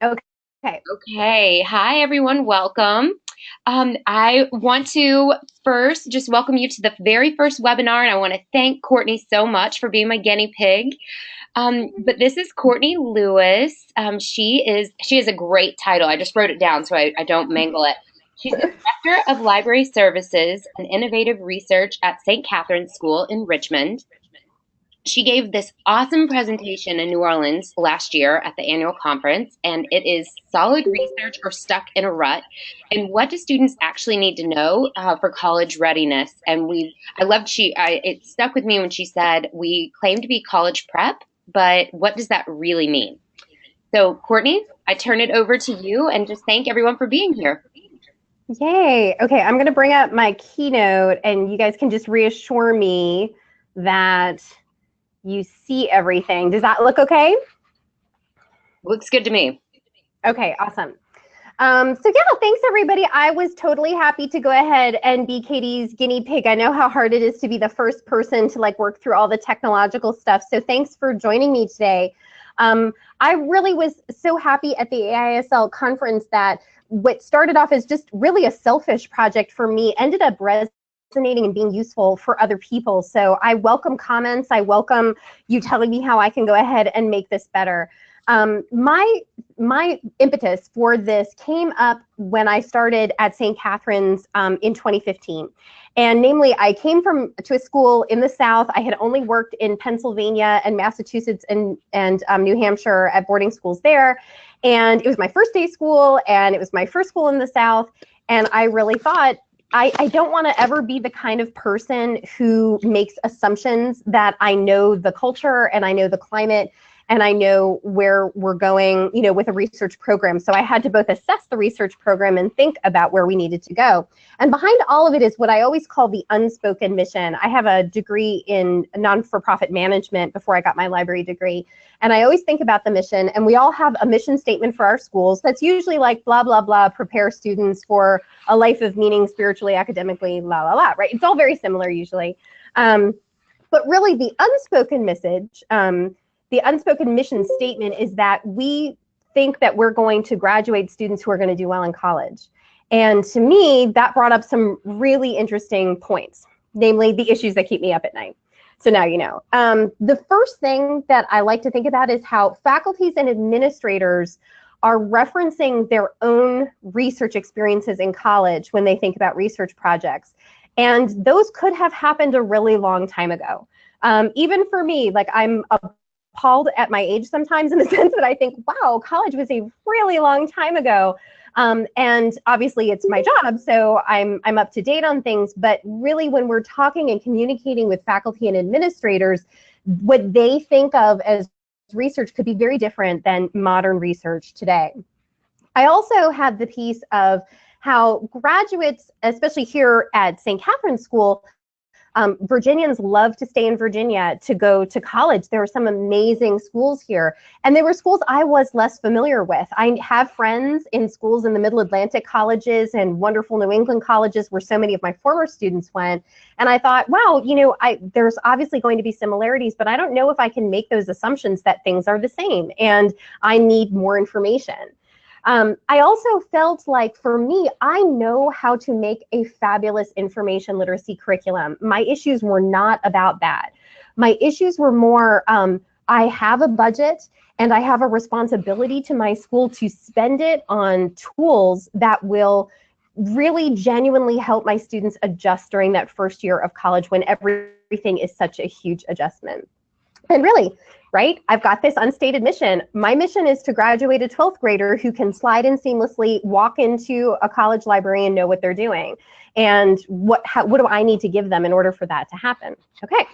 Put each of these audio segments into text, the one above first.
Okay. Okay. Okay. Hi, everyone. Welcome. I want to first just welcome you to the very first webinar, and I want to thank Courtney so much for being my guinea pig. But this is Courtney Lewis. She has a great title. I just wrote it down so I don't mangle it. She's the Director of Library Services and Innovative Research at St. Catherine's School in Richmond. She gave this awesome presentation in New Orleans last year at the annual conference, and it is Solid Research or Stuck in a Rut. And what do students actually need to know for college readiness? And I loved it stuck with me when she said, we claim to be college prep, but what does that really mean? So, Courtney, I turn it over to you and just thank everyone for being here. Yay. Okay, I'm going to bring up my keynote and you guys can just reassure me that you see everything. Does that look okay? Looks good to me. Okay, awesome. So yeah, thanks everybody. I was totally happy to go ahead and be Katie's guinea pig. I know how hard it is to be the first person to work through all the technological stuff. So thanks for joining me today. I really was so happy at the AISL conference that what started off as just really a selfish project for me ended up resonating and being useful for other people. So I welcome comments. I welcome you telling me how I can go ahead and make this better. My impetus for this came up when I started at St. Catherine's in 2015. And namely, I came to a school in the South. I had only worked in Pennsylvania and Massachusetts and New Hampshire at boarding schools there. And it was my first day school, and it was my first school in the South. And I really thought, I don't want to ever be the kind of person who makes assumptions that I know the culture and I know the climate and I know where we're going, with a research program. So I had to both assess the research program and think about where we needed to go. And behind all of it is what I always call the unspoken mission. I have a degree in non-for-profit management before I got my library degree. And I always think about the mission, and we all have a mission statement for our schools that's usually like blah, blah, blah, prepare students for a life of meaning spiritually, academically, la, la, la, right? It's all very similar usually. But really the unspoken message, the unspoken mission statement is that we think that we're going to graduate students who are going to do well in college. And to me, that brought up some really interesting points, namely the issues that keep me up at night. So now you know. The first thing that I like to think about is how faculties and administrators are referencing their own research experiences in college when they think about research projects. And those could have happened a really long time ago. Even for me, I'm appalled at my age sometimes in the sense that I think, wow, college was a really long time ago. And obviously it's my job, so I'm up to date on things. But really, when we're talking and communicating with faculty and administrators, what they think of as research could be very different than modern research today. I also had the piece of how graduates, especially here at St. Catherine's School, Virginians love to stay in Virginia to go to college. There are some amazing schools here. And there were schools I was less familiar with. I have friends in schools in the Middle Atlantic colleges and wonderful New England colleges where so many of my former students went. And I thought, wow, there's obviously going to be similarities, but I don't know if I can make those assumptions that things are the same. And I need more information. I also felt like, for me, I know how to make a fabulous information literacy curriculum. My issues were not about that. My issues were more, I have a budget and I have a responsibility to my school to spend it on tools that will really genuinely help my students adjust during that first year of college when everything is such a huge adjustment. And really, right, I've got this unstated mission. My mission is to graduate a 12th grader who can slide in seamlessly, walk into a college library and know what they're doing. And what do I need to give them in order for that to happen? Okay.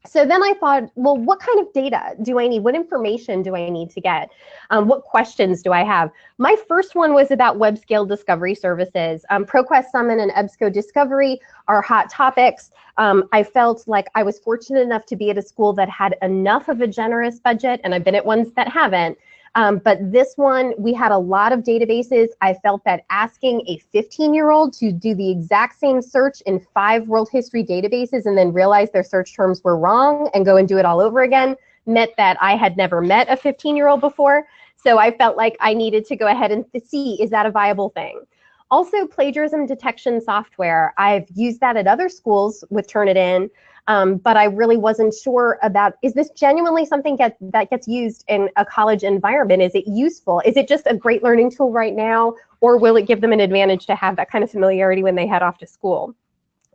So then I thought, well, what kind of data do I need? What information do I need to get? What questions do I have? My first one was about web scale discovery services. ProQuest Summon and EBSCO Discovery are hot topics. I felt like I was fortunate enough to be at a school that had enough of a generous budget, and I've been at ones that haven't. But this one, we had a lot of databases. I felt that asking a 15-year-old to do the exact same search in 5 world history databases and then realize their search terms were wrong and go and do it all over again meant that I had never met a 15-year-old before. So I felt like I needed to go ahead and see, is that a viable thing? Also, plagiarism detection software. I've used that at other schools with Turnitin, but I really wasn't sure about, is this genuinely something that gets used in a college environment? Is it useful? Is it just a great learning tool right now, or will it give them an advantage to have that kind of familiarity when they head off to school?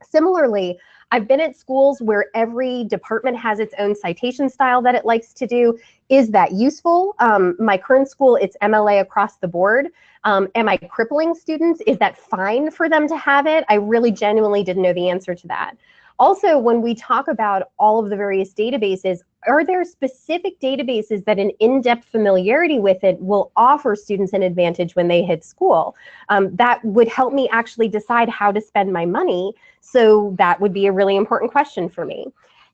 Similarly, I've been at schools where every department has its own citation style that it likes to do. Is that useful? My current school, it's MLA across the board. Am I crippling students? Is that fine for them to have it? I really genuinely didn't know the answer to that. Also, when we talk about all of the various databases, are there specific databases that an in-depth familiarity with it will offer students an advantage when they hit school? That would help me actually decide how to spend my money. So that would be a really important question for me.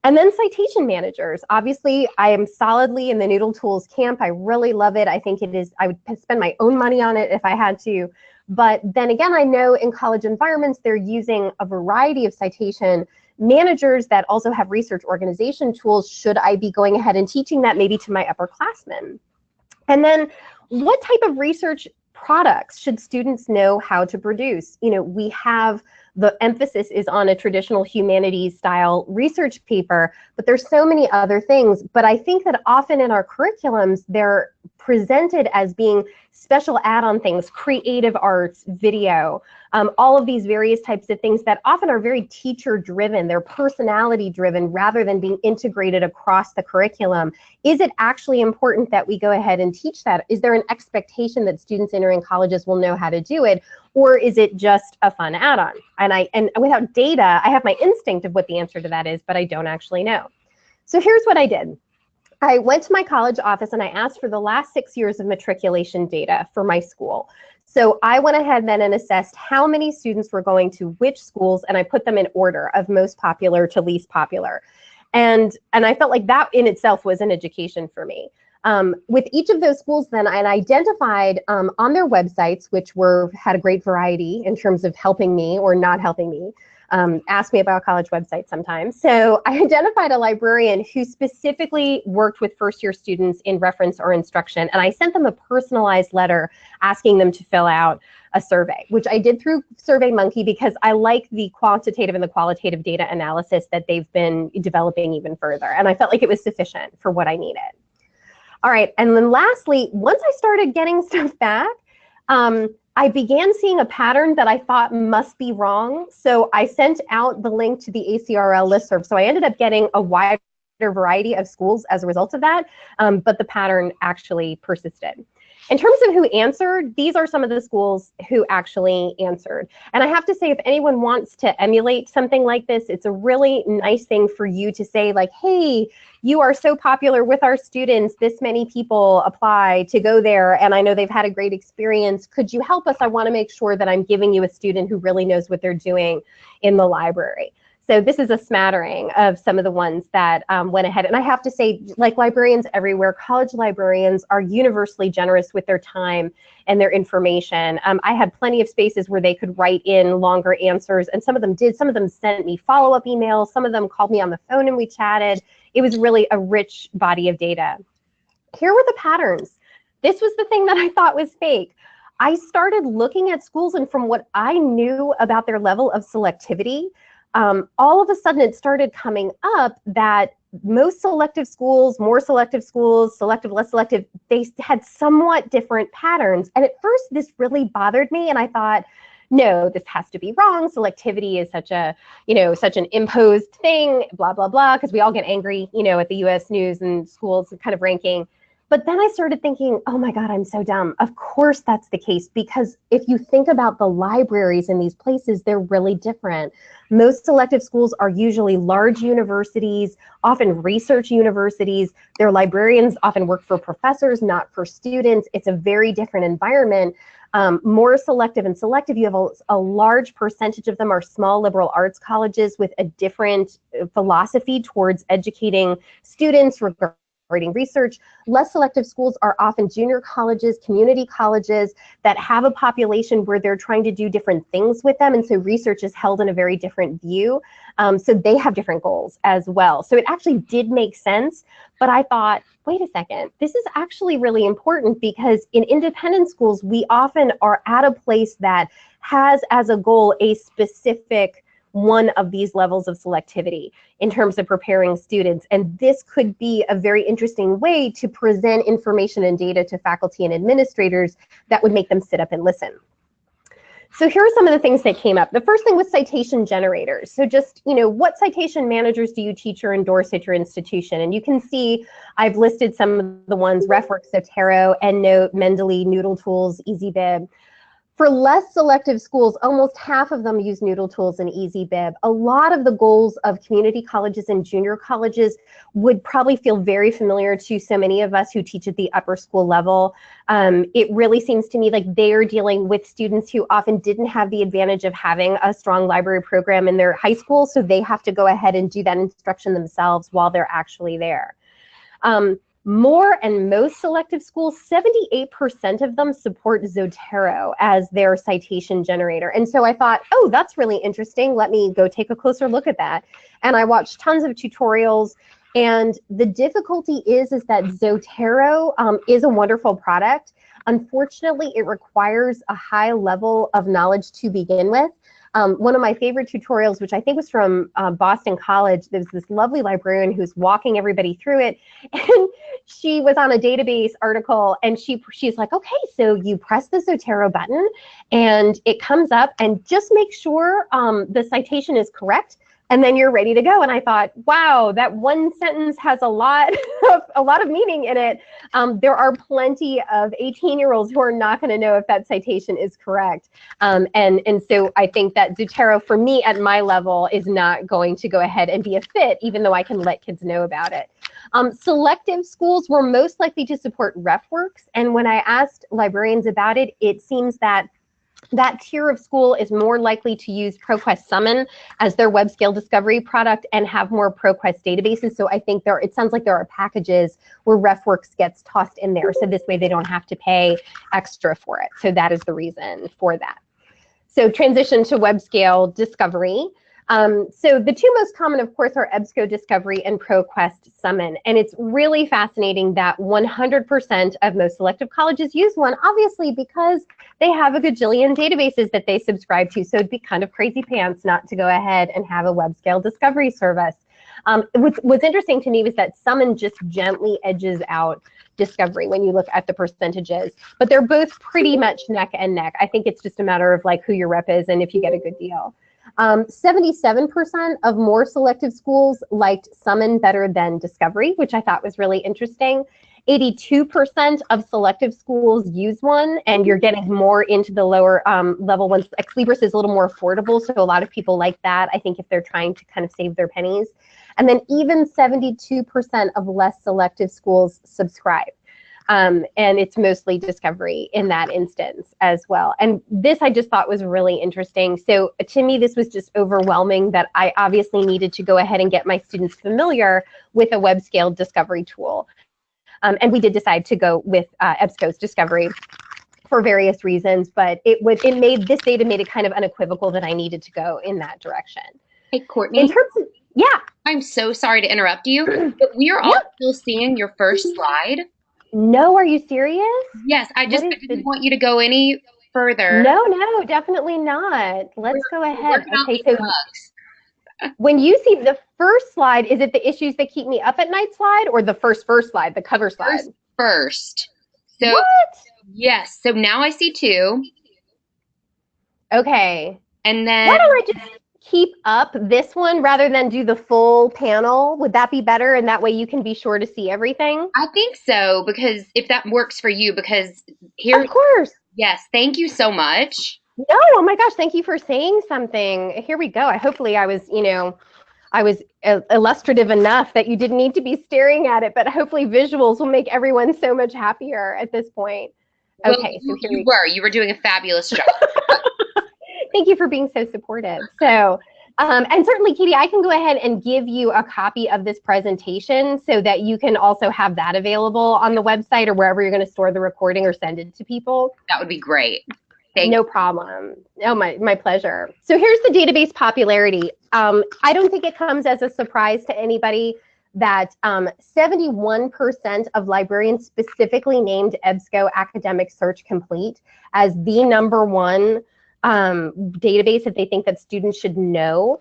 And then citation managers. Obviously, I am solidly in the Noodle Tools camp. I really love it. I think it is, I would spend my own money on it if I had to. But then again, I know in college environments, they're using a variety of citation managers that also have research organization tools. Should I be going ahead and teaching that maybe to my upperclassmen? And then what type of research products should students know how to produce? You know, we have, the emphasis is on a traditional humanities style research paper, but there's so many other things. But I think that often in our curriculums, they're presented as being special add-on things, creative arts, video, all of these various types of things that often are very teacher-driven, they're personality-driven rather than being integrated across the curriculum. Is it actually important that we go ahead and teach that? Is there an expectation that students entering colleges will know how to do it? Or is it just a fun add-on? And without data, I have my instinct of what the answer to that is, but I don't actually know. So here's what I did. I went to my college office and I asked for the last 6 years of matriculation data for my school. So I went ahead then and assessed how many students were going to which schools, and I put them in order of most popular to least popular. And I felt like that in itself was an education for me. With each of those schools then, I identified on their websites, which had a great variety in terms of helping me or not helping me. Ask me about college websites sometimes. So I identified a librarian who specifically worked with first-year students in reference or instruction, and I sent them a personalized letter asking them to fill out a survey, which I did through SurveyMonkey because I like the quantitative and the qualitative data analysis that they've been developing even further, and I felt like it was sufficient for what I needed. All right, and then lastly, once I started getting stuff back, I began seeing a pattern that I thought must be wrong. So I sent out the link to the ACRL listserv. So I ended up getting a wider variety of schools as a result of that, but the pattern actually persisted. In terms of who answered, these are some of the schools who actually answered. And I have to say, if anyone wants to emulate something like this, it's a really nice thing for you to say like, hey, you are so popular with our students, this many people apply to go there, and I know they've had a great experience. Could you help us? I want to make sure that I'm giving you a student who really knows what they're doing in the library. So this is a smattering of some of the ones that went ahead. And I have to say, like librarians everywhere, college librarians are universally generous with their time and their information. I had plenty of spaces where they could write in longer answers, and some of them did. Some of them sent me follow-up emails. Some of them called me on the phone and we chatted. It was really a rich body of data. Here were the patterns. This was the thing that I thought was fake. I started looking at schools, and from what I knew about their level of selectivity, all of a sudden it started coming up that most selective schools, more selective schools, selective, less selective, they had somewhat different patterns. And at first this really bothered me, and I thought, no, this has to be wrong. Selectivity is such a, such an imposed thing, blah, blah, blah, because we all get angry, at the US News and schools kind of ranking. But then I started thinking, oh my God, I'm so dumb. Of course that's the case, because if you think about the libraries in these places, they're really different. Most selective schools are usually large universities, often research universities. Their librarians often work for professors, not for students. It's a very different environment. More selective and selective, you have a large percentage of them are small liberal arts colleges with a different philosophy towards educating students regardless accelerating research. Less selective schools are often junior colleges, community colleges that have a population where they're trying to do different things with them, and so research is held in a very different view. So they have different goals as well. So it actually did make sense, but I thought, wait a second, this is actually really important, because in independent schools, we often are at a place that has as a goal a specific one of these levels of selectivity in terms of preparing students. And this could be a very interesting way to present information and data to faculty and administrators that would make them sit up and listen. So here are some of the things that came up. The first thing was citation generators. So just, what citation managers do you teach or endorse at your institution? And you can see I've listed some of the ones: RefWorks, Zotero, EndNote, Mendeley, Noodle Tools, EasyBib. For less selective schools, almost half of them use Noodle Tools and EasyBib. A lot of the goals of community colleges and junior colleges would probably feel very familiar to so many of us who teach at the upper school level. It really seems to me like they're dealing with students who often didn't have the advantage of having a strong library program in their high school, so they have to go ahead and do that instruction themselves while they're actually there. More and most selective schools, 78% of them support Zotero as their citation generator. And so I thought, oh, that's really interesting. Let me go take a closer look at that. And I watched tons of tutorials. And the difficulty is that Zotero is a wonderful product. Unfortunately, it requires a high level of knowledge to begin with. One of my favorite tutorials, which I think was from Boston College, there's this lovely librarian who's walking everybody through it, and she was on a database article, and she's like, okay, so you press the Zotero button, and it comes up, and just make sure the citation is correct, and then you're ready to go. And I thought, wow, that one sentence has a lot of meaning in it. There are plenty of 18-year-olds who are not going to know if that citation is correct. And so I think that Zotero, for me at my level, is not going to go ahead and be a fit, even though I can let kids know about it. Selective schools were most likely to support RefWorks. And when I asked librarians about it, it seems that that tier of school is more likely to use ProQuest Summon as their web scale discovery product and have more ProQuest databases. So I think it sounds like there are packages where RefWorks gets tossed in there. So this way they don't have to pay extra for it. So that is the reason for that. So transition to web scale discovery. So the two most common, of course, are EBSCO Discovery and ProQuest Summon. And it's really fascinating that 100% of most selective colleges use one, obviously because they have a gajillion databases that they subscribe to. So it'd be kind of crazy pants not to go ahead and have a web scale discovery service. What's interesting to me was that Summon just gently edges out Discovery when you look at the percentages, but they're both pretty much neck and neck. I think it's just a matter of like who your rep is and if you get a good deal. 77% of more selective schools liked Summon better than Discovery, which I thought was really interesting. 82% of selective schools use one, and you're getting more into the lower level ones. Ex Libris is a little more affordable, so a lot of people like that, I think, if they're trying to kind of save their pennies. And then even 72% of less selective schools subscribe. And it's mostly Discovery in that instance as well. And this I just thought was really interesting. So to me, this was just overwhelming that I obviously needed to go ahead and get my students familiar with a web scale discovery tool. And we did decide to go with EBSCO's Discovery for various reasons, but this data made it kind of unequivocal that I needed to go in that direction. Hey, Courtney. In terms of, yeah. I'm so sorry to interrupt you, but we are all still seeing your first slide. No, are you serious? Yes, I didn't want you to go any further. No, definitely not. Let's go ahead. Okay, so when you see the first slide, is it the issues that keep me up at night slide or the first slide, the cover slide? First. So, what? Yes, so now I see two. Okay. And then why don't I just keep up this one rather than do the full panel? Would that be better? And that way you can be sure to see everything? I think so, because if that works for you, because here. Of course. Yes, thank you so much. No, oh my gosh, thank you for saying something. Here we go. Hopefully I was, I was illustrative enough that you didn't need to be staring at it, but hopefully visuals will make everyone so much happier at this point. Okay, well, you were doing a fabulous job. Thank you for being so supportive. So And certainly, Katie, I can go ahead and give you a copy of this presentation so that you can also have that available on the website or wherever you're going to store the recording or send it to people. That would be great. No problem. Oh, my pleasure. So here's the database popularity. I don't think it comes as a surprise to anybody that 71% of librarians specifically named EBSCO Academic Search Complete as the #1 database that they think that students should know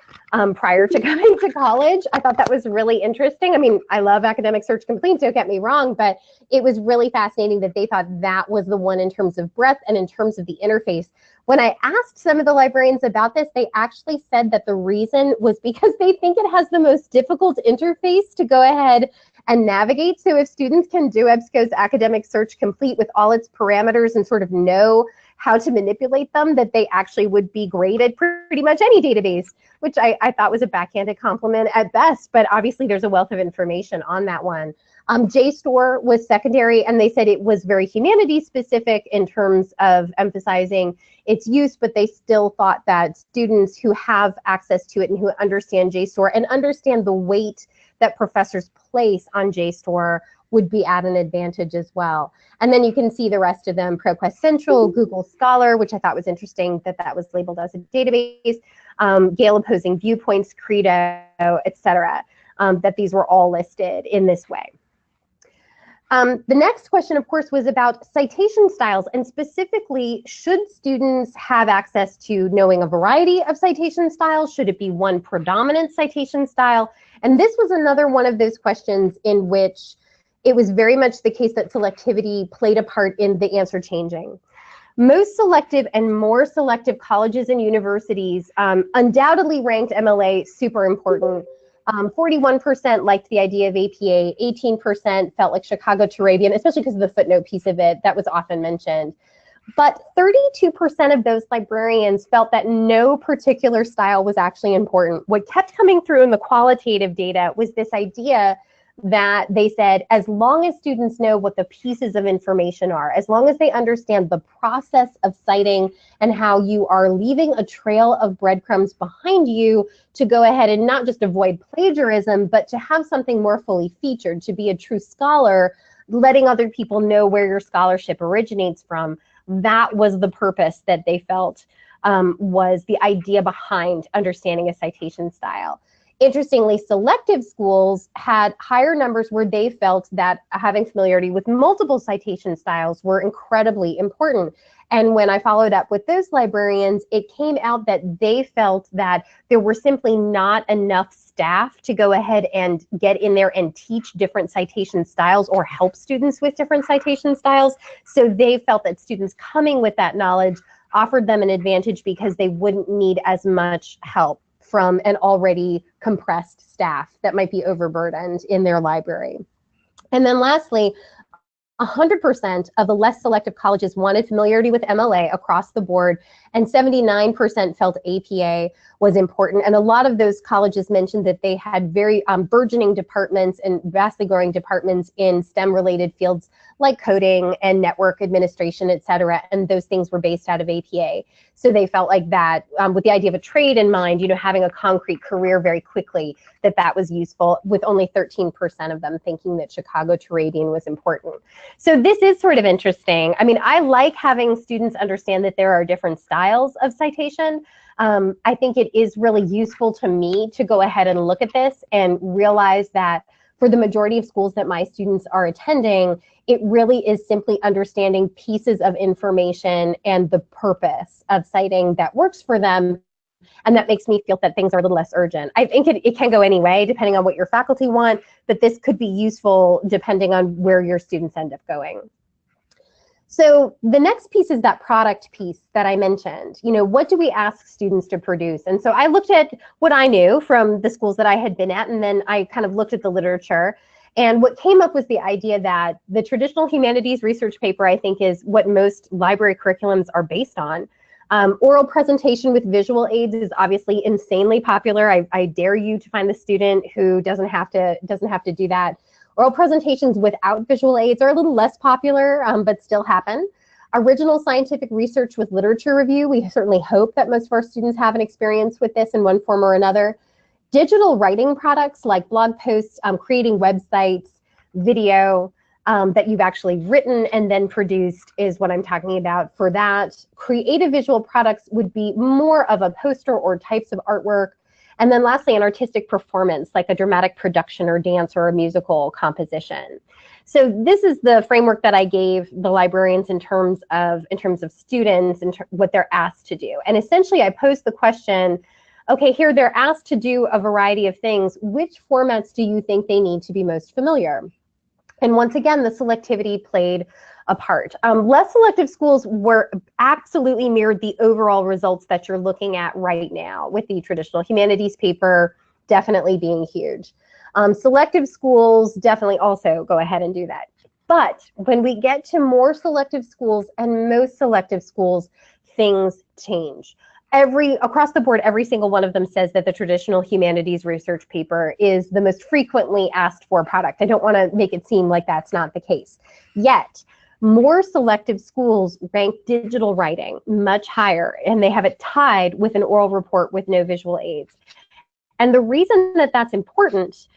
prior to coming to college. I thought that was really interesting. I mean, I love Academic Search Complete, don't get me wrong, but it was really fascinating that they thought that was the one in terms of breadth and in terms of the interface. When I asked some of the librarians about this, they actually said that the reason was because they think it has the most difficult interface to go ahead and navigate. So if students can do EBSCO's Academic Search Complete with all its parameters and sort of know how to manipulate them, that they actually would be great at pretty much any database, which I thought was a backhanded compliment at best, but obviously there's a wealth of information on that one. JSTOR was secondary, and they said it was very humanities specific in terms of emphasizing its use, but they still thought that students who have access to it and who understand JSTOR and understand the weight that professors place on JSTOR would be at an advantage as well. And then you can see the rest of them: ProQuest Central, Google Scholar, which I thought was interesting that that was labeled as a database, Gale Opposing Viewpoints, Credo, etc. That these were all listed in this way. The next question, of course, was about citation styles, and specifically, should students have access to knowing a variety of citation styles? Should it be one predominant citation style? And this was another one of those questions in which it was very much the case that selectivity played a part in the answer changing. Most selective and more selective colleges and universities undoubtedly ranked MLA super important. 41% liked the idea of APA, 18% felt like Chicago to Arabian, especially because of the footnote piece of it that was often mentioned. But 32% of those librarians felt that no particular style was actually important. What kept coming through in the qualitative data was this idea that they said, as long as students know what the pieces of information are, as long as they understand the process of citing and how you are leaving a trail of breadcrumbs behind you to go ahead and not just avoid plagiarism, but to have something more fully featured, to be a true scholar, letting other people know where your scholarship originates from. That was the purpose that they felt was the idea behind understanding a citation style. Interestingly, selective schools had higher numbers where they felt that having familiarity with multiple citation styles were incredibly important. And when I followed up with those librarians, it came out that they felt that there were simply not enough staff to go ahead and get in there and teach different citation styles or help students with different citation styles. So they felt that students coming with that knowledge offered them an advantage because they wouldn't need as much help from an already compressed staff that might be overburdened in their library. And then lastly, 100% of the less selective colleges wanted familiarity with MLA across the board, and 79% felt APA was important. And a lot of those colleges mentioned that they had very burgeoning departments and vastly growing departments in STEM-related fields like coding and network administration, et cetera, and those things were based out of APA. So they felt like that, with the idea of a trade in mind, you know, having a concrete career very quickly, that was useful, with only 13% of them thinking that Chicago to Arabian was important. So this is sort of interesting. I mean, I like having students understand that there are different styles of citation. I think it is really useful to me to go ahead and look at this and realize that for the majority of schools that my students are attending, it really is simply understanding pieces of information and the purpose of citing that works for them. And that makes me feel that things are a little less urgent. I think it can go any way depending on what your faculty want, but this could be useful depending on where your students end up going. So the next piece is that product piece that I mentioned. You know, what do we ask students to produce? And so I looked at what I knew from the schools that I had been at, and then I kind of looked at the literature. And what came up was the idea that the traditional humanities research paper, I think, is what most library curriculums are based on. Oral presentation with visual aids is obviously insanely popular. I dare you to find the student who doesn't have to do that. Oral presentations without visual aids are a little less popular, but still happen. Original scientific research with literature review. We certainly hope that most of our students have an experience with this in one form or another. Digital writing products like blog posts, creating websites, video that you've actually written and then produced is what I'm talking about for that. Creative visual products would be more of a poster or types of artwork. And then lastly, an artistic performance like a dramatic production or dance or a musical composition. So this is the framework that I gave the librarians in terms of students and what they're asked to do. And essentially I posed the question, okay, here they're asked to do a variety of things. Which formats do you think they need to be most familiar? And once again, the selectivity played a part. Less selective schools were absolutely mirrored the overall results that you're looking at right now, with the traditional humanities paper definitely being huge. Selective schools definitely also go ahead and do that. But when we get to more selective schools and most selective schools, things change. Across the board, every single one of them says that the traditional humanities research paper is the most frequently asked for product. I don't want to make it seem like that's not the case. Yet, more selective schools rank digital writing much higher, and they have it tied with an oral report with no visual aids. And the reason that that's important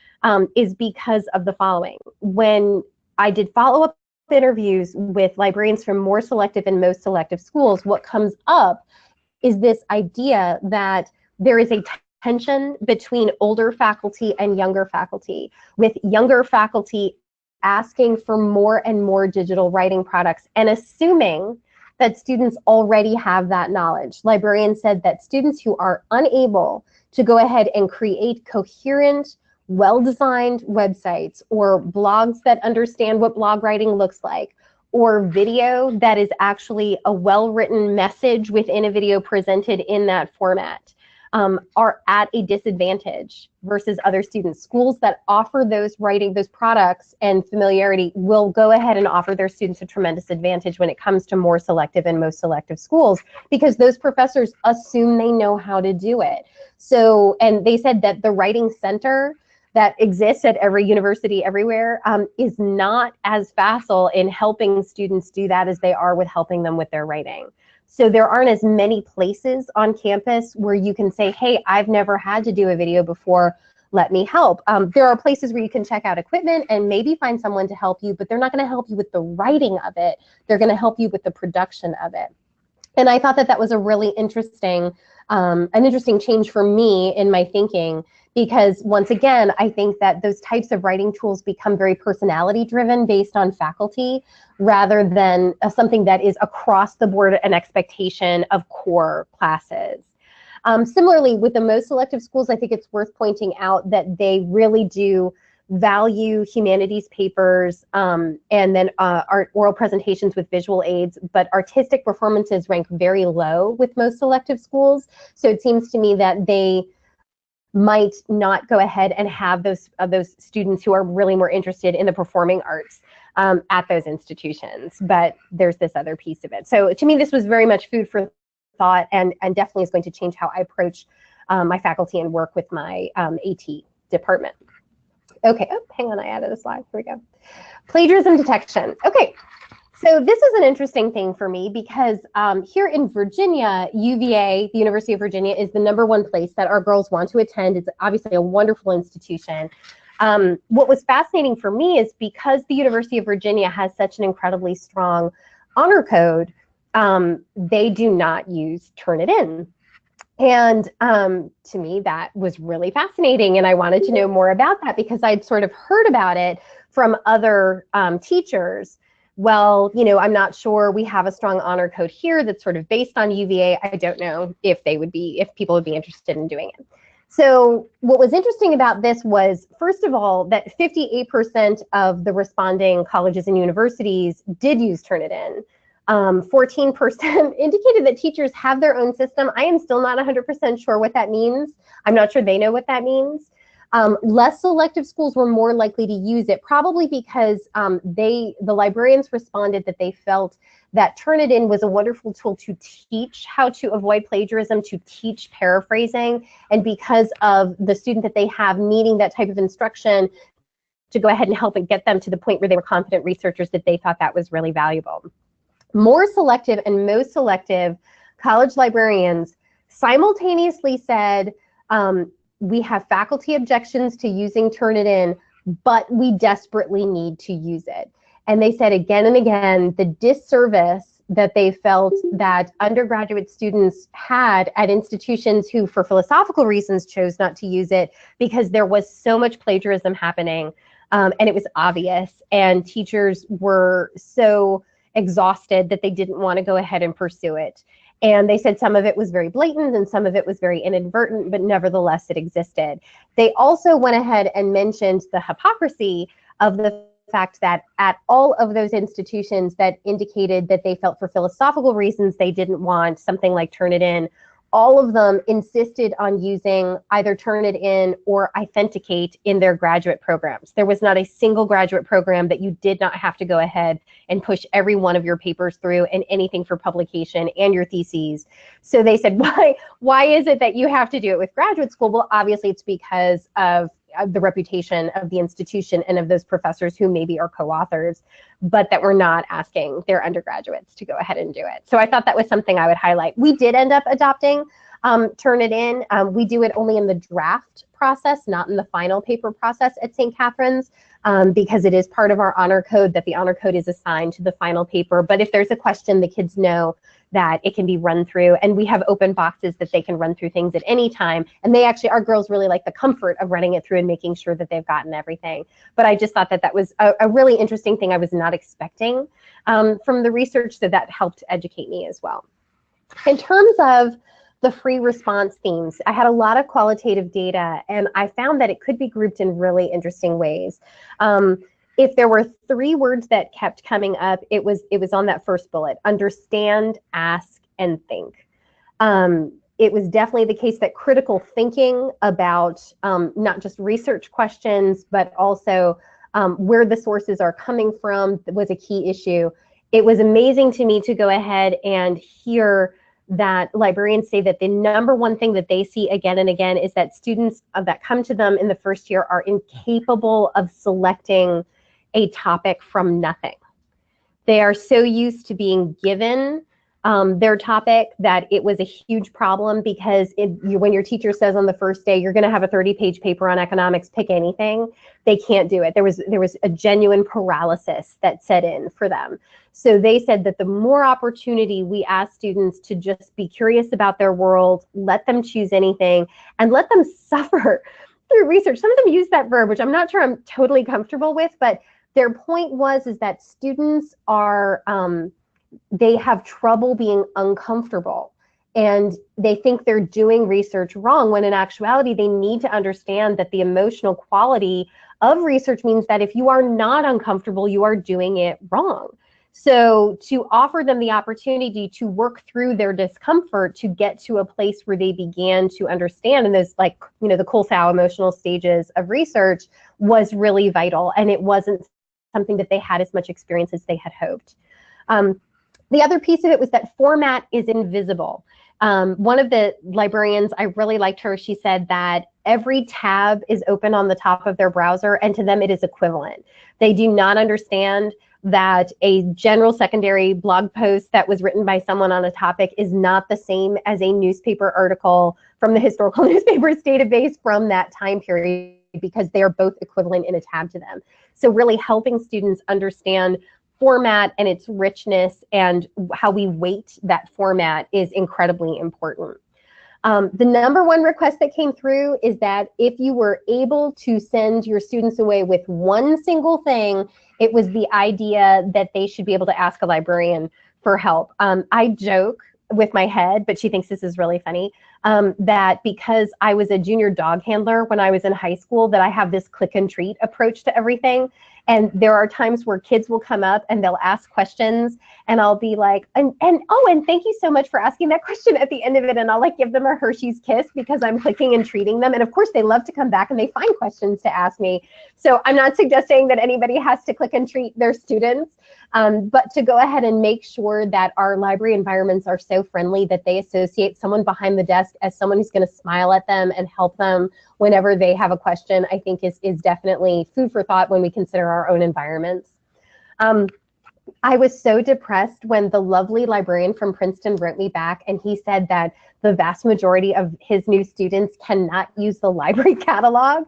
is because of the following. When I did follow-up interviews with librarians from more selective and most selective schools, what comes up is this idea that there is a tension between older faculty and younger faculty, with younger faculty asking for more and more digital writing products and assuming that students already have that knowledge. Librarians said that students who are unable to go ahead and create coherent, well-designed websites or blogs that understand what blog writing looks like, or video that is actually a well-written message within a video presented in that format, are at a disadvantage versus other students. Schools that offer those products and familiarity will go ahead and offer their students a tremendous advantage when it comes to more selective and most selective schools, because those professors assume they know how to do it. So, and they said that the writing center that exists at every university everywhere is not as facile in helping students do that as they are with helping them with their writing. So there aren't as many places on campus where you can say, hey, I've never had to do a video before, let me help. There are places where you can check out equipment and maybe find someone to help you, but they're not going to help you with the writing of it. They're going to help you with the production of it. And I thought that that was a really interesting, an interesting change for me in my thinking, because once again, I think that those types of writing tools become very personality driven based on faculty rather than something that is across the board an expectation of core classes. Similarly, with the most selective schools, I think it's worth pointing out that they really do value humanities papers and then art oral presentations with visual aids, but artistic performances rank very low with most selective schools. So it seems to me that they might not go ahead and have those students who are really more interested in the performing arts at those institutions. But there's this other piece of it. So to me, this was very much food for thought, and definitely is going to change how I approach my faculty and work with my AT department. Okay, oh, hang on, I added a slide. Here we go. Plagiarism detection. Okay, so this is an interesting thing for me because here in Virginia, UVA, the University of Virginia, is the #1 place that our girls want to attend. It's obviously a wonderful institution. What was fascinating for me is because the University of Virginia has such an incredibly strong honor code, they do not use Turnitin. And to me, that was really fascinating, and I wanted to know more about that because I'd sort of heard about it from other teachers. Well, you know, I'm not sure we have a strong honor code here that's sort of based on UVA. I don't know if people would be interested in doing it. So what was interesting about this was, first of all, that 58% of the responding colleges and universities did use Turnitin. 14% indicated that teachers have their own system. I am still not 100% sure what that means. I'm not sure they know what that means. Less selective schools were more likely to use it, probably because the librarians responded that they felt that Turnitin was a wonderful tool to teach how to avoid plagiarism, to teach paraphrasing, and because of the student that they have needing that type of instruction to go ahead and help and get them to the point where they were confident researchers, that they thought that was really valuable. more selective and most selective college librarians simultaneously said, we have faculty objections to using Turnitin, but we desperately need to use it. And they said again and again the disservice that they felt that undergraduate students had at institutions who, for philosophical reasons, chose not to use it because there was so much plagiarism happening, and it was obvious, and teachers were so exhausted that they didn't want to go ahead and pursue it. And they said some of it was very blatant and some of it was very inadvertent, but nevertheless it existed. They also went ahead and mentioned the hypocrisy of the fact that at all of those institutions that indicated that they felt for philosophical reasons they didn't want something like Turnitin, all of them insisted on using either Turnitin or Authenticate in their graduate programs. There was not a single graduate program that you did not have to go ahead and push every one of your papers through and anything for publication and your theses. So they said, why is it that you have to do it with graduate school? Well, obviously it's because of the reputation of the institution and of those professors who maybe are co-authors, but that we're not asking their undergraduates to go ahead and do it. So I thought that was something I would highlight. We did end up adopting Turnitin. We do it only in the draft process, not in the final paper process at St. Catherine's, because it is part of our honor code that the honor code is assigned to the final paper. But if there's a question, the kids know that it can be run through, and we have open boxes that they can run through things at any time. And they actually, our girls really like the comfort of running it through and making sure that they've gotten everything. But I just thought that that was a really interesting thing I was not expecting from the research, so that helped educate me as well. In terms of the free response themes, I had a lot of qualitative data, and I found that it could be grouped in really interesting ways. If there were 3 words that kept coming up, it was on that first bullet: understand, ask, and think. It was definitely the case that critical thinking about not just research questions, but also where the sources are coming from was a key issue. It was amazing to me to go ahead and hear that librarians say that the #1 thing that they see again and again is that students that come to them in the first year are incapable of selecting a topic from nothing. They are so used to being given their topic that it was a huge problem, because when your teacher says on the first day, you're going to have a 30-page paper on economics, pick anything, they can't do it. There was a genuine paralysis that set in for them. So they said that the more opportunity we ask students to just be curious about their world, let them choose anything, and let them suffer through research. Some of them use that verb, which I'm not sure I'm totally comfortable with, but their point is that students are, they have trouble being uncomfortable, and they think they're doing research wrong, when in actuality they need to understand that the emotional quality of research means that if you are not uncomfortable, you are doing it wrong. So to offer them the opportunity to work through their discomfort to get to a place where they began to understand in those, like, the Kuhlthau emotional stages of research, was really vital, and it wasn't something that they had as much experience as they had hoped. The other piece of it was that format is invisible. One of the librarians, I really liked her, she said that every tab is open on the top of their browser, and to them it is equivalent. They do not understand that a general secondary blog post that was written by someone on a topic is not the same as a newspaper article from the historical newspapers database from that time period, because they are both equivalent in a tab to them. So really helping students understand format and its richness and how we weight that format is incredibly important. The #1 request that came through is that if you were able to send your students away with one single thing, it was the idea that they should be able to ask a librarian for help. I joke with my head, but she thinks this is really funny, that because I was a junior dog handler when I was in high school, that I have this click and treat approach to everything. And there are times where kids will come up and they'll ask questions, and I'll be like, and thank you so much for asking that question at the end of it. And I'll give them a Hershey's kiss because I'm clicking and treating them. And of course they love to come back and they find questions to ask me. So I'm not suggesting that anybody has to click and treat their students, but to go ahead and make sure that our library environments are so friendly that they associate someone behind the desk as someone who's going to smile at them and help them whenever they have a question, I think is definitely food for thought when we consider our own environments. I was so depressed when the lovely librarian from Princeton wrote me back, and he said that the vast majority of his new students cannot use the library catalog.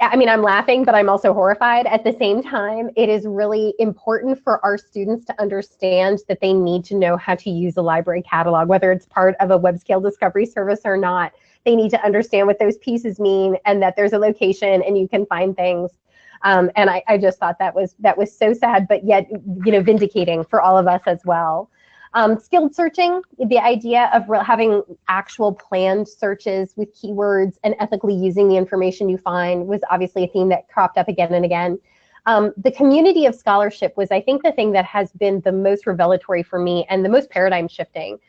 I mean, I'm laughing, but I'm also horrified. At the same time, it is really important for our students to understand that they need to know how to use a library catalog, whether it's part of a web scale discovery service or not. They need to understand what those pieces mean and that there's a location and you can find things. And I just thought that was so sad, but yet, vindicating for all of us as well. Skilled searching, the idea of having actual planned searches with keywords and ethically using the information you find was obviously a theme that cropped up again and again. The community of scholarship was, I think, the thing that has been the most revelatory for me and the most paradigm shifting.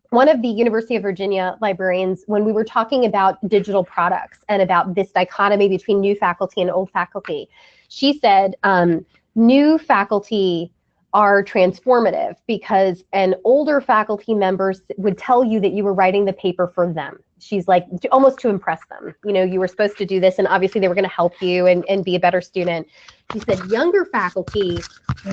One of the University of Virginia librarians, when we were talking about digital products and about this dichotomy between new faculty and old faculty, she said, new faculty are transformative because an older faculty member would tell you that you were writing the paper for them. She's like, almost to impress them. You were supposed to do this, and obviously they were going to help you and be a better student. She said, younger faculty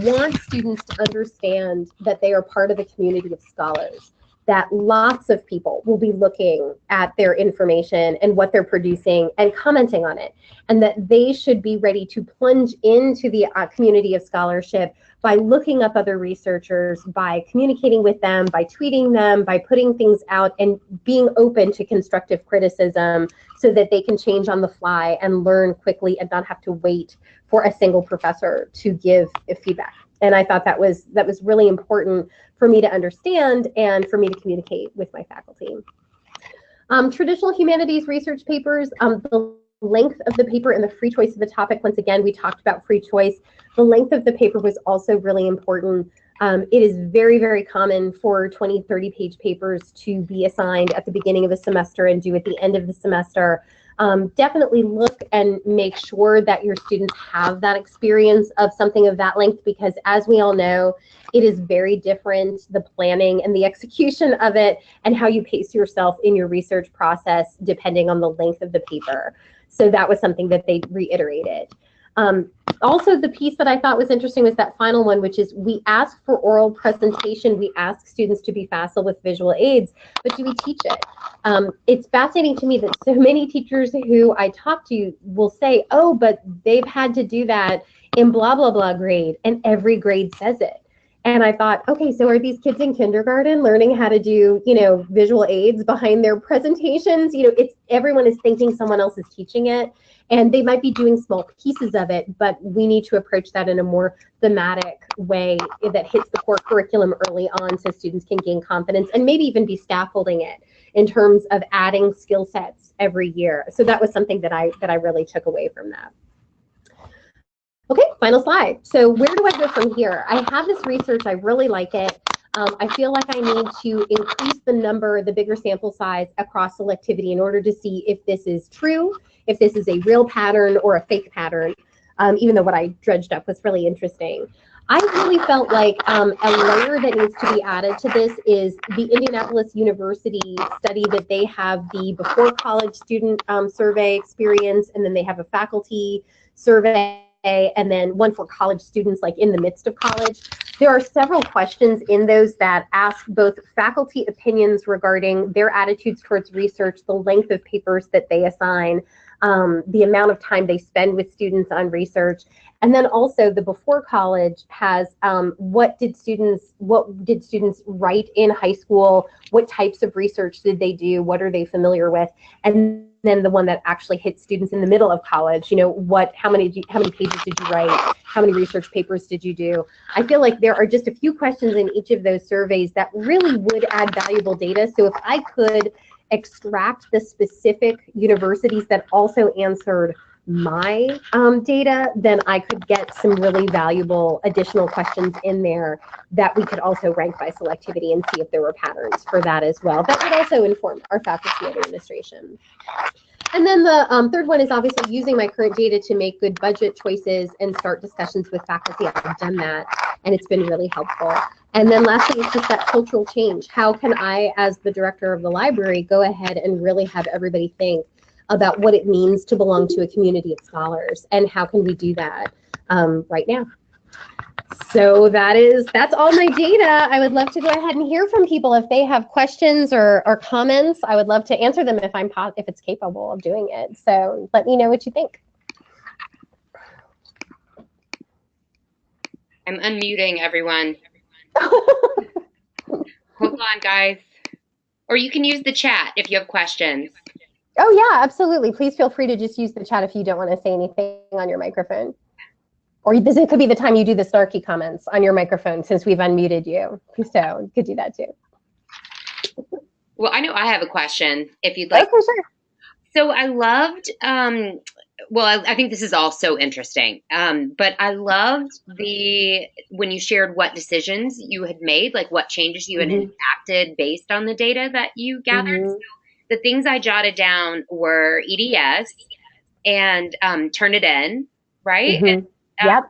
want students to understand that they are part of a community of scholars, that lots of people will be looking at their information and what they're producing and commenting on it, and that they should be ready to plunge into the community of scholarship by looking up other researchers, by communicating with them, by tweeting them, by putting things out and being open to constructive criticism so that they can change on the fly and learn quickly and not have to wait for a single professor to give feedback. And I thought that was really important for me to understand and for me to communicate with my faculty. Traditional humanities research papers, the length of the paper and the free choice of the topic. Once again, we talked about free choice. The length of the paper was also really important. It is very, very common for 20, 30-page papers to be assigned at the beginning of the semester and due at the end of the semester. Definitely look and make sure that your students have that experience of something of that length, because as we all know, it is very different, the planning and the execution of it and how you pace yourself in your research process depending on the length of the paper. So that was something that they reiterated. Also, the piece that I thought was interesting was that final one, which is we ask for oral presentation. We ask students to be facile with visual aids, but do we teach it? It's fascinating to me that so many teachers who I talk to will say, oh, but they've had to do that in blah, blah, blah grade, and every grade says it. And I thought, okay, so are these kids in kindergarten learning how to do, visual aids behind their presentations? Everyone is thinking someone else is teaching it, and they might be doing small pieces of it, but we need to approach that in a more thematic way that hits the core curriculum early on so students can gain confidence and maybe even be scaffolding it in terms of adding skill sets every year. So that was something that I really took away from that. Okay, final slide. So where do I go from here? I have this research, I really like it. I feel like I need to increase the bigger sample size across selectivity in order to see if this is true, if this is a real pattern or a fake pattern, even though what I dredged up was really interesting. I really felt like a layer that needs to be added to this is the Indianapolis University study that they have the before college student survey experience, and then they have a faculty survey, and then one for college students, like in the midst of college. There are several questions in those that ask both faculty opinions regarding their attitudes towards research, the length of papers that they assign, the amount of time they spend with students on research, and then also the before college has what did students write in high school, what types of research did they do, what are they familiar with, and then the one that actually hits students in the middle of college, how many pages did you write, how many research papers did you do. I feel like there are just a few questions in each of those surveys that really would add valuable data. So if I could extract the specific universities that also answered my data, then I could get some really valuable additional questions in there that we could also rank by selectivity and see if there were patterns for that as well. That would also inform our faculty and administration. And then the third one is obviously using my current data to make good budget choices and start discussions with faculty. I've done that, and it's been really helpful. And then lastly, it's just that cultural change. How can I, as the director of the library, go ahead and really have everybody think about what it means to belong to a community of scholars, and how can we do that right now? So that's all my data. I would love to go ahead and hear from people if they have questions or comments. I would love to answer them if it's capable of doing it. So let me know what you think. I'm unmuting everyone. Hold on, guys. Or you can use the chat if you have questions. Oh yeah, absolutely. Please feel free to just use the chat if you don't want to say anything on your microphone. Or it could be the time you do the snarky comments on your microphone since we've unmuted you. So you could do that too. Well, I know I have a question if you'd like. Oh, for sure. So I loved, well, I think this is all so interesting, but I loved when you shared what decisions you had made, like what changes you had enacted based on the data that you gathered. So the things I jotted down were EDS and Turnitin, right? Yep.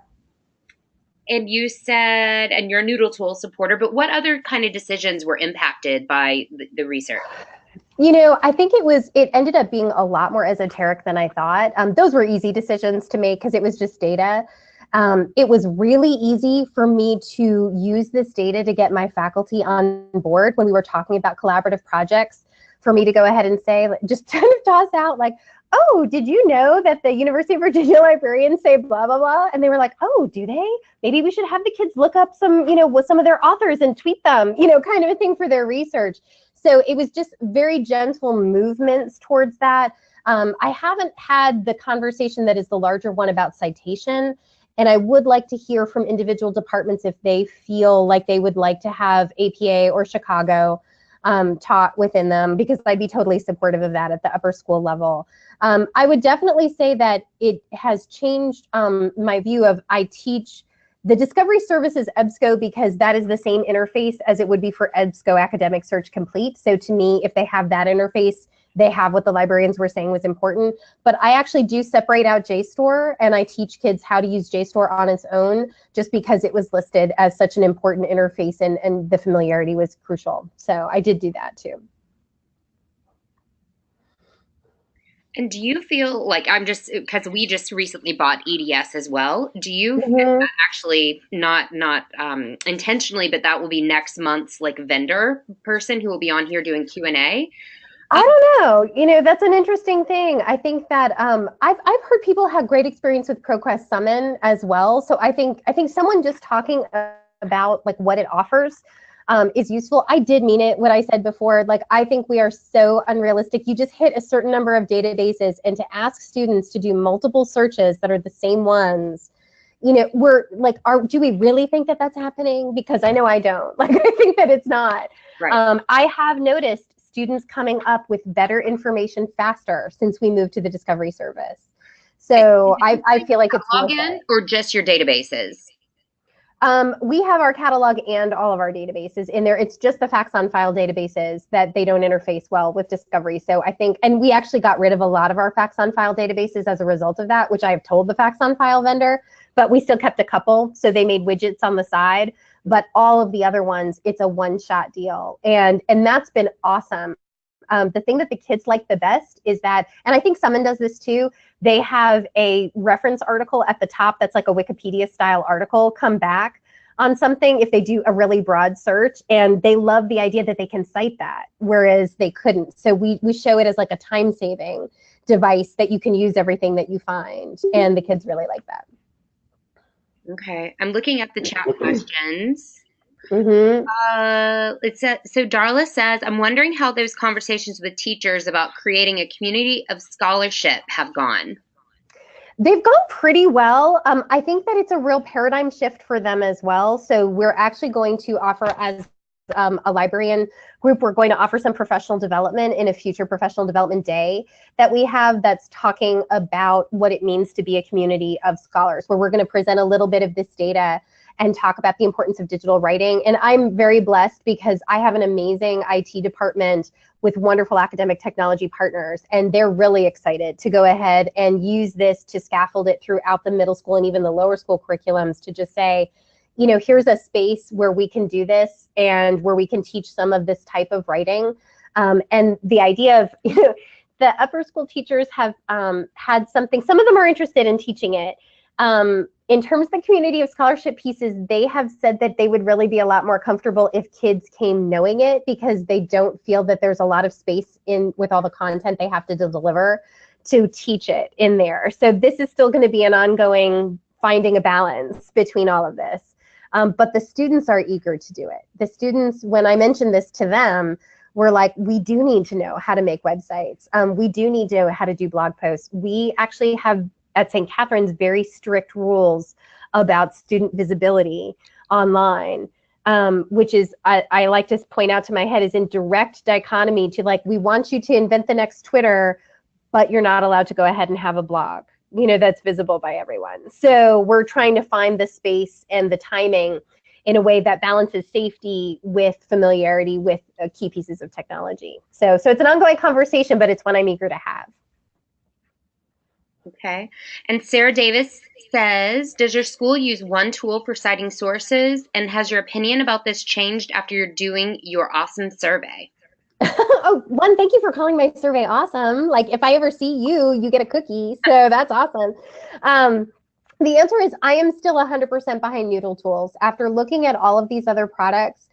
And you said, and you're a Noodle Tool supporter, but what other kind of decisions were impacted by the research? You know, I think it ended up being a lot more esoteric than I thought. Those were easy decisions to make because it was just data. It was really easy for me to use this data to get my faculty on board when we were talking about collaborative projects, for me to go ahead and say, just kind of toss out like, oh, did you know that the University of Virginia librarians say blah, blah, blah? And they were like, oh, do they? Maybe we should have the kids look up some, with some of their authors and tweet them, kind of a thing for their research. So it was just very gentle movements towards that. I haven't had the conversation that is the larger one about citation, and I would like to hear from individual departments if they feel like they would like to have APA or Chicago taught within them, because I'd be totally supportive of that at the upper school level. I would definitely say that it has changed my view of, I teach the Discovery Services EBSCO because that is the same interface as it would be for EBSCO Academic Search Complete. So to me, if they have that interface, they have what the librarians were saying was important. But I actually do separate out JSTOR, and I teach kids how to use JSTOR on its own, just because it was listed as such an important interface, and the familiarity was crucial. So I did do that too. And do you feel like, because we just recently bought EDS as well, do you actually not intentionally, but that will be next month's like vendor person who will be on here doing Q&A? I don't know. That's an interesting thing. I think that I've heard people have great experience with ProQuest Summon as well. So I think someone just talking about like what it offers is useful. I did mean it, what I said before. Like, I think we are so unrealistic. You just hit a certain number of databases, and to ask students to do multiple searches that are the same ones, we're like, do we really think that that's happening? Because I know I don't. Like, I think that it's not. Right. I have noticed students coming up with better information faster since we moved to the Discovery Service. So I feel like it's login or just your databases. We have our catalog and all of our databases in there. It's just the facts on file databases that they don't interface well with Discovery. So I think, and we actually got rid of a lot of our facts on file databases as a result of that, which I have told the facts on file vendor, but we still kept a couple. So they made widgets on the side, but all of the other ones, it's a one-shot deal. And that's been awesome. The thing that the kids like the best is that, and I think Summon does this too, they have a reference article at the top that's like a Wikipedia style article come back on something if they do a really broad search, and they love the idea that they can cite that, whereas they couldn't. So we show it as like a time-saving device that you can use everything that you find, and the kids really like that. Okay, I'm looking at the chat questions. Mm-hmm. So Darla says, I'm wondering how those conversations with teachers about creating a community of scholarship have gone. They've gone pretty well. I think that it's a real paradigm shift for them as well. So we're actually going to offer, as a librarian group, we're going to offer some professional development in a future professional development day that we have that's talking about what it means to be a community of scholars, where we're going to present a little bit of this data and talk about the importance of digital writing. And I'm very blessed because I have an amazing IT department with wonderful academic technology partners, and they're really excited to go ahead and use this to scaffold it throughout the middle school and even the lower school curriculums, to just say, here's a space where we can do this and where we can teach some of this type of writing. And the idea of, the upper school teachers have had something, some of them are interested in teaching it. In terms of the community of scholarship pieces, they have said that they would really be a lot more comfortable if kids came knowing it, because they don't feel that there's a lot of space in with all the content they have to deliver to teach it in there. So this is still going to be an ongoing finding a balance between all of this. But the students are eager to do it. The students, when I mentioned this to them, were like, we do need to know how to make websites. We do need to know how to do blog posts. We actually have at St. Catherine's very strict rules about student visibility online, which is, I like to point out to my head, is in direct dichotomy to like, we want you to invent the next Twitter, but you're not allowed to go ahead and have a blog, you know, that's visible by everyone. So we're trying to find the space and the timing in a way that balances safety with familiarity with key pieces of technology. So it's an ongoing conversation, but it's one I'm eager to have. Okay. And Sarah Davis says, does your school use one tool for citing sources? And has your opinion about this changed after you're doing your awesome survey? Oh, one, thank you for calling my survey awesome. Like, if I ever see you, you get a cookie. So that's awesome. The answer is I am still 100% behind Noodle Tools. After looking at all of these other products,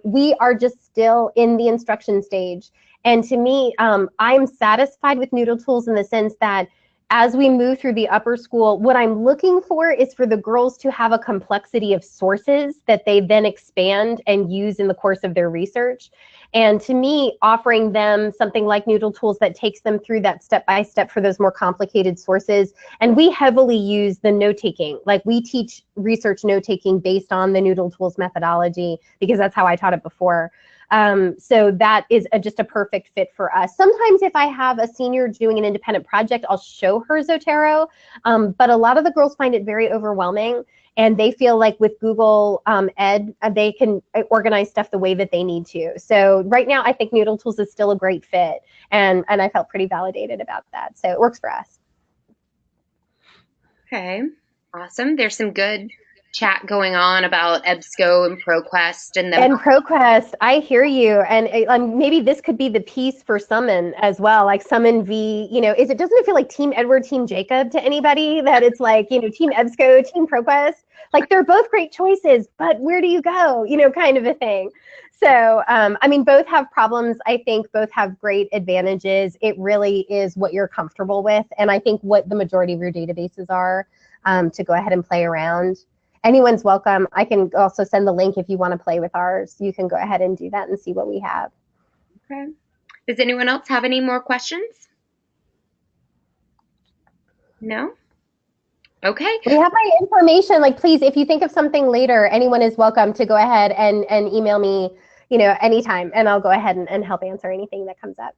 we are just still in the instruction stage. And to me, I'm satisfied with Noodle Tools in the sense that as we move through the upper school, what I'm looking for is for the girls to have a complexity of sources that they then expand and use in the course of their research. And to me, offering them something like Noodle Tools that takes them through that step-by-step for those more complicated sources. And we heavily use the note-taking. Like, we teach research note-taking based on the Noodle Tools methodology, because that's how I taught it before. So that is just a perfect fit for us. Sometimes if I have a senior doing an independent project, I'll show her Zotero, but a lot of the girls find it very overwhelming, and they feel like with Google Ed, they can organize stuff the way that they need to. So right now, I think Noodle Tools is still a great fit, and I felt pretty validated about that. So it works for us. Okay, awesome. There's some good chat going on about EBSCO and ProQuest and ProQuest. I hear you, and maybe this could be the piece for Summon as well. Like Summon v, you know, doesn't it feel like Team Edward, Team Jacob to anybody? That it's like, you know, Team EBSCO, Team ProQuest. Like, they're both great choices, but where do you go? You know, kind of a thing. So, I mean, both have problems. I think both have great advantages. It really is what you're comfortable with, and I think what the majority of your databases are, to go ahead and play around. Anyone's welcome. I can also send the link if you want to play with ours. You can go ahead and do that and see what we have. Okay. Does anyone else have any more questions? No? Okay. We have my information. Like, please, if you think of something later, anyone is welcome to go ahead and email me, you know, anytime, and I'll go ahead and help answer anything that comes up.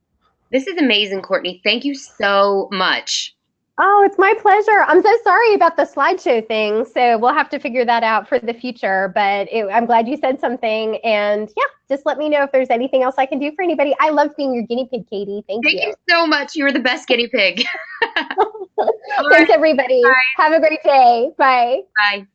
This is amazing, Courtney. Thank you so much. Oh, it's my pleasure. I'm so sorry about the slideshow thing. So we'll have to figure that out for the future. But I'm glad you said something. And yeah, just let me know if there's anything else I can do for anybody. I love being your guinea pig, Katie. Thank you. Thank you so much. You were the best guinea pig. Thanks, everybody. Bye. Have a great day. Bye. Bye.